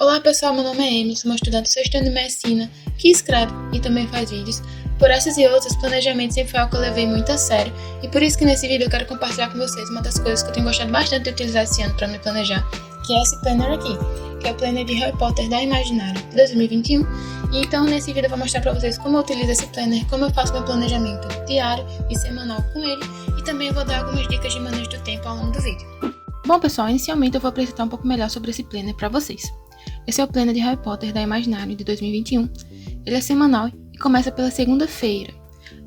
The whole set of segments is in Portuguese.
Olá pessoal, meu nome é Emily, sou uma estudante do sexto ano de medicina que escreve e também faz vídeos. Por essas e outras, planejamento sempre foi algo que eu levei muito a sério e por isso que nesse vídeo eu quero compartilhar com vocês uma das coisas que eu tenho gostado bastante de utilizar esse ano para me planejar, que é esse planner aqui, que é o planner de Harry Potter da Imaginário 2021. E então nesse vídeo eu vou mostrar para vocês como eu utilizo esse planner, como eu faço meu planejamento diário e semanal com ele e também eu vou dar algumas dicas de manejo do tempo ao longo do vídeo. Bom pessoal, inicialmente eu vou apresentar um pouco melhor sobre esse planner para vocês. Esse é o planner de Harry Potter da Imaginário de 2021. Ele é semanal e começa pela segunda-feira.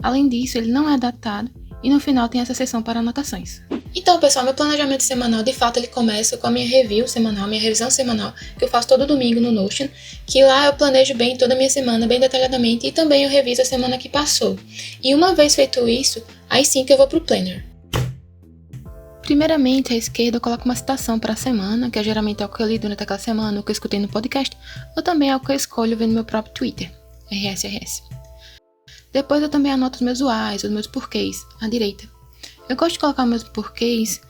Além disso, ele não é datado e no final tem essa seção para anotações. Então, pessoal, meu planejamento semanal, de fato, ele começa com a minha review semanal, minha revisão semanal, que eu faço todo domingo no Notion, que lá eu planejo bem toda a minha semana, bem detalhadamente, e também eu reviso a semana que passou. E uma vez feito isso, aí sim que eu vou pro planner. Primeiramente, à esquerda eu coloco uma citação para a semana, que é geralmente algo que eu li durante aquela semana, ou que eu escutei no podcast, ou também algo que eu escolho vendo meu próprio Twitter, RSRS. Depois eu também anoto os meus whys, os meus porquês, à direita. Eu gosto de colocar meus porquês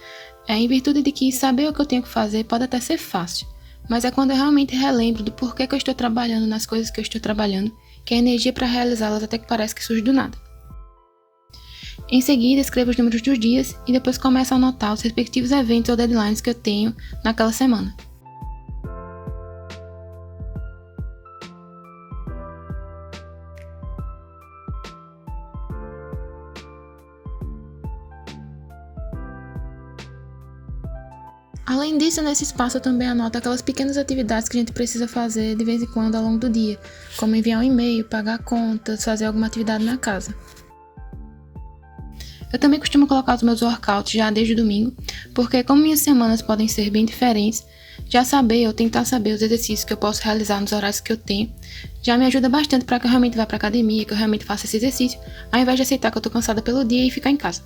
em virtude de que saber o que eu tenho que fazer pode até ser fácil, mas é quando eu realmente relembro do porquê que eu estou trabalhando nas coisas que eu estou trabalhando, que a energia para realizá-las até que parece que surge do nada. Em seguida, escrevo os números dos dias e depois começo a anotar os respectivos eventos ou deadlines que eu tenho naquela semana. Além disso, nesse espaço eu também anoto aquelas pequenas atividades que a gente precisa fazer de vez em quando ao longo do dia, como enviar um e-mail, pagar contas, fazer alguma atividade na casa. Eu também costumo colocar os meus workouts já desde o domingo, porque como minhas semanas podem ser bem diferentes, já saber ou tentar saber os exercícios que eu posso realizar nos horários que eu tenho, já me ajuda bastante para que eu realmente vá para academia, que eu realmente faça esse exercício, ao invés de aceitar que eu tô cansada pelo dia e ficar em casa.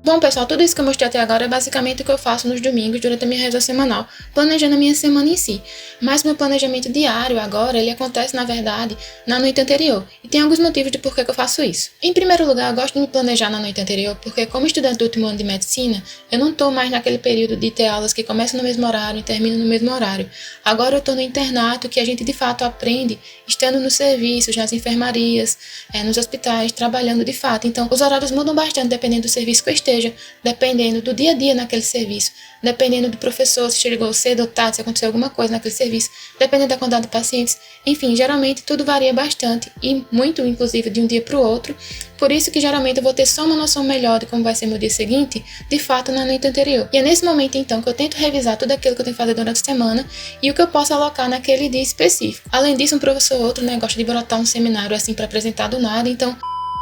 Bom pessoal, tudo isso que eu mostrei até agora é basicamente o que eu faço nos domingos durante a minha revisão semanal, planejando a minha semana em si. Mas meu planejamento diário agora, ele acontece na verdade na noite anterior, e tem alguns motivos de por que eu faço isso. Em primeiro lugar, eu gosto de me planejar na noite anterior, porque como estudante do último ano de medicina, eu não estou mais naquele período de ter aulas que começam no mesmo horário e terminam no mesmo horário. Agora eu estou no internato, que a gente de fato aprende estando nos serviços, nas enfermarias, nos hospitais, trabalhando de fato. Então, os horários mudam bastante dependendo do serviço que eu esteja, dependendo do dia a dia naquele serviço, dependendo do professor, se chegou cedo ou tarde, se aconteceu alguma coisa naquele serviço, dependendo da quantidade de pacientes, enfim, geralmente tudo varia bastante e muito, inclusive, de um dia para o outro, por isso que geralmente eu vou ter só uma noção melhor de como vai ser meu dia seguinte, de fato, na noite anterior. E é nesse momento, então, que eu tento revisar tudo aquilo que eu tenho que fazer durante a semana e o que eu posso alocar naquele dia específico. Além disso, um professor ou outro, gosta de botar um seminário assim para apresentar do nada, então...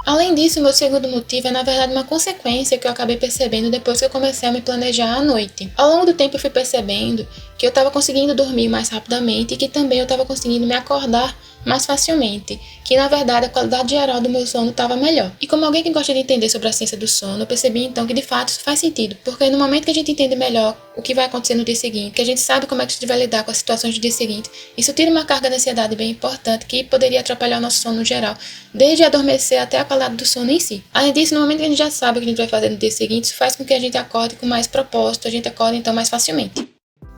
Além disso, meu segundo motivo é na verdade uma consequência que eu acabei percebendo depois que eu comecei a me planejar à noite. Ao longo do tempo eu fui percebendo que eu estava conseguindo dormir mais rapidamente e que também eu estava conseguindo me acordar mais facilmente, que na verdade a qualidade geral do meu sono estava melhor. E como alguém que gosta de entender sobre a ciência do sono, eu percebi então que de fato isso faz sentido, porque no momento que a gente entende melhor o que vai acontecer no dia seguinte, que a gente sabe como é que a gente vai lidar com as situações do dia seguinte, isso tira uma carga de ansiedade bem importante que poderia atrapalhar o nosso sono no geral, desde adormecer até a qualidade do sono em si. Além disso, no momento que a gente já sabe o que a gente vai fazer no dia seguinte, isso faz com que a gente acorde com mais propósito, a gente acorde então mais facilmente.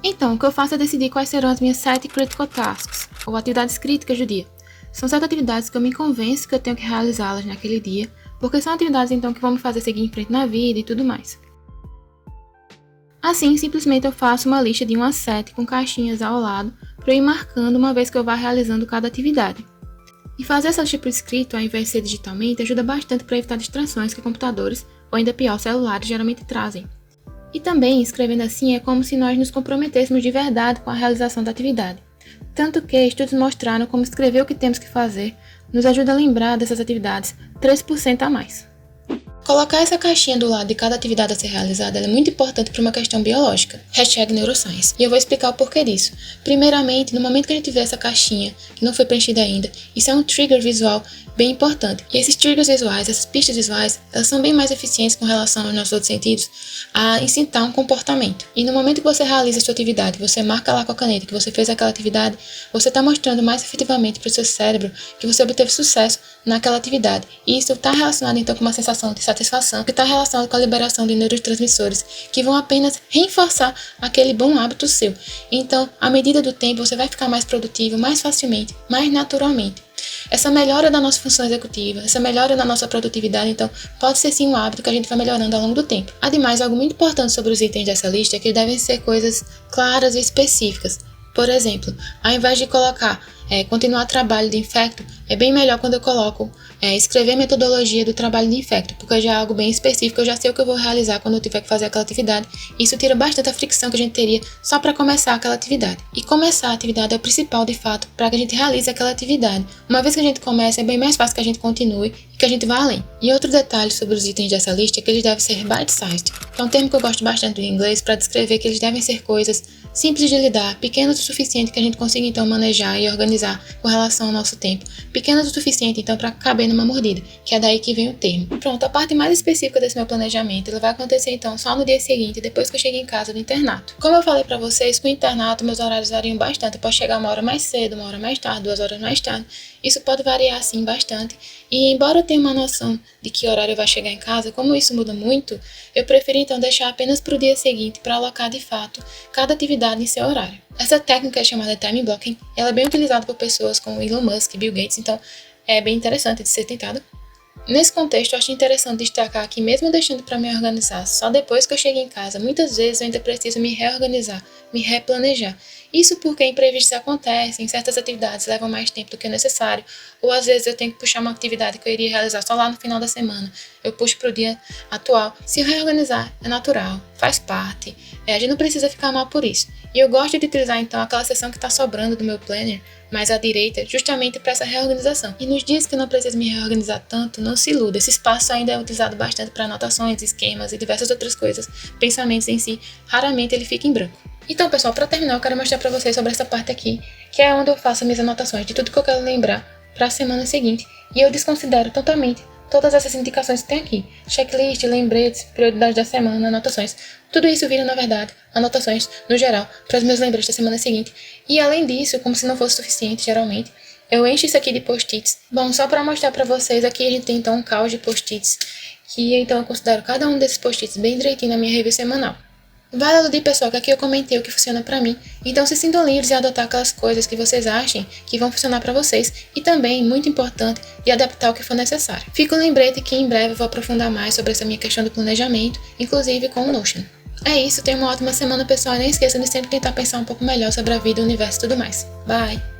Então, o que eu faço é decidir quais serão as minhas 7 critical tasks, ou atividades críticas do dia. São 7 atividades que eu me convenço que eu tenho que realizá-las naquele dia, porque são atividades então que vão me fazer seguir em frente na vida e tudo mais. Assim, simplesmente eu faço uma lista de 1 a 7 com caixinhas ao lado para eu ir marcando uma vez que eu vá realizando cada atividade. E fazer essa lista por escrito, ao invés de ser digitalmente, ajuda bastante para evitar distrações que computadores, ou ainda pior, celulares, geralmente trazem. E também, escrevendo assim, é como se nós nos comprometêssemos de verdade com a realização da atividade. Tanto que estudos mostraram como escrever o que temos que fazer nos ajuda a lembrar dessas atividades 3% a mais. Colocar essa caixinha do lado de cada atividade a ser realizada é muito importante para uma questão biológica. #neuroscience. E eu vou explicar o porquê disso. Primeiramente, no momento que a gente vê essa caixinha, que não foi preenchida ainda, isso é um trigger visual bem importante. E esses triggers visuais, essas pistas visuais, elas são bem mais eficientes com relação aos nossos outros sentidos a incitar um comportamento. E no momento que você realiza a sua atividade, você marca lá com a caneta que você fez aquela atividade, você está mostrando mais efetivamente para o seu cérebro que você obteve sucesso naquela atividade. E isso está relacionado então com uma sensação de satisfação, que está relacionado com a liberação de neurotransmissores, que vão apenas reforçar aquele bom hábito seu. Então, à medida do tempo, você vai ficar mais produtivo, mais facilmente, mais naturalmente. Essa melhora da nossa função executiva, essa melhora da nossa produtividade, então, pode ser sim um hábito que a gente vai melhorando ao longo do tempo. Ademais, algo muito importante sobre os itens dessa lista é que devem ser coisas claras e específicas. Por exemplo, ao invés de colocar continuar trabalho de infecto, é bem melhor quando eu coloco escrever metodologia do trabalho de infecto, porque já é algo bem específico, eu já sei o que eu vou realizar quando eu tiver que fazer aquela atividade. Isso tira bastante a fricção que a gente teria só para começar aquela atividade. E começar a atividade é o principal, de fato, para que a gente realize aquela atividade. Uma vez que a gente começa, é bem mais fácil que a gente continue e que a gente vá além. E outro detalhe sobre os itens dessa lista é que eles devem ser bite-sized, que é um termo que eu gosto bastante do inglês para descrever que eles devem ser coisas simples de lidar, pequenas o suficiente que a gente consiga então manejar e organizar com relação ao nosso tempo. Pequenas o suficiente então para caber numa mordida, que é daí que vem o termo. Pronto, a parte mais específica desse meu planejamento, ele vai acontecer então só no dia seguinte, depois que eu cheguei em casa do internato. Como eu falei para vocês, com o internato meus horários variam bastante. Eu posso chegar uma hora mais cedo, uma hora mais tarde, 2 horas mais tarde. Isso pode variar assim bastante. E embora eu tenha uma noção de que horário eu vou chegar em casa, como isso muda muito, eu prefiro então deixar apenas para o dia seguinte para alocar de fato cada atividade em seu horário. Essa técnica é chamada time blocking, ela é bem utilizada por pessoas como Elon Musk e Bill Gates, então é bem interessante de ser tentado. Nesse contexto, eu acho interessante destacar que mesmo deixando para me organizar só depois que eu cheguei em casa, muitas vezes eu ainda preciso me reorganizar, me replanejar. Isso porque imprevistos acontecem, certas atividades levam mais tempo do que o necessário, ou às vezes eu tenho que puxar uma atividade que eu iria realizar só lá no final da semana. Eu puxo para o dia atual. Se reorganizar é natural, faz parte, a gente não precisa ficar mal por isso. E eu gosto de utilizar então aquela seção que está sobrando do meu planner, mais à direita, justamente para essa reorganização. E nos dias que eu não preciso me reorganizar tanto, não se iluda, esse espaço ainda é utilizado bastante para anotações, esquemas e diversas outras coisas, pensamentos em si, raramente ele fica em branco. Então, pessoal, para terminar, eu quero mostrar para vocês sobre essa parte aqui, que é onde eu faço minhas anotações de tudo que eu quero lembrar para a semana seguinte, e eu desconsidero totalmente todas essas indicações que tem aqui, checklist, lembretes, prioridades da semana, anotações, tudo isso vira, na verdade, anotações, no geral, para os meus lembretes da semana seguinte, e além disso, como se não fosse suficiente, geralmente, eu encho isso aqui de post-its. Bom, só para mostrar para vocês, aqui a gente tem então um caos de post-its, que então eu considero cada um desses post-its bem direitinho na minha review semanal. Vale aludir, pessoal, que aqui eu comentei o que funciona pra mim, então se sintam livres de adotar aquelas coisas que vocês achem que vão funcionar pra vocês e também, muito importante, de adaptar o que for necessário. Fica um lembrete que em breve eu vou aprofundar mais sobre essa minha questão do planejamento, inclusive com o Notion. É isso, tenha uma ótima semana, pessoal, e não esqueça de sempre tentar pensar um pouco melhor sobre a vida, o universo e tudo mais. Bye!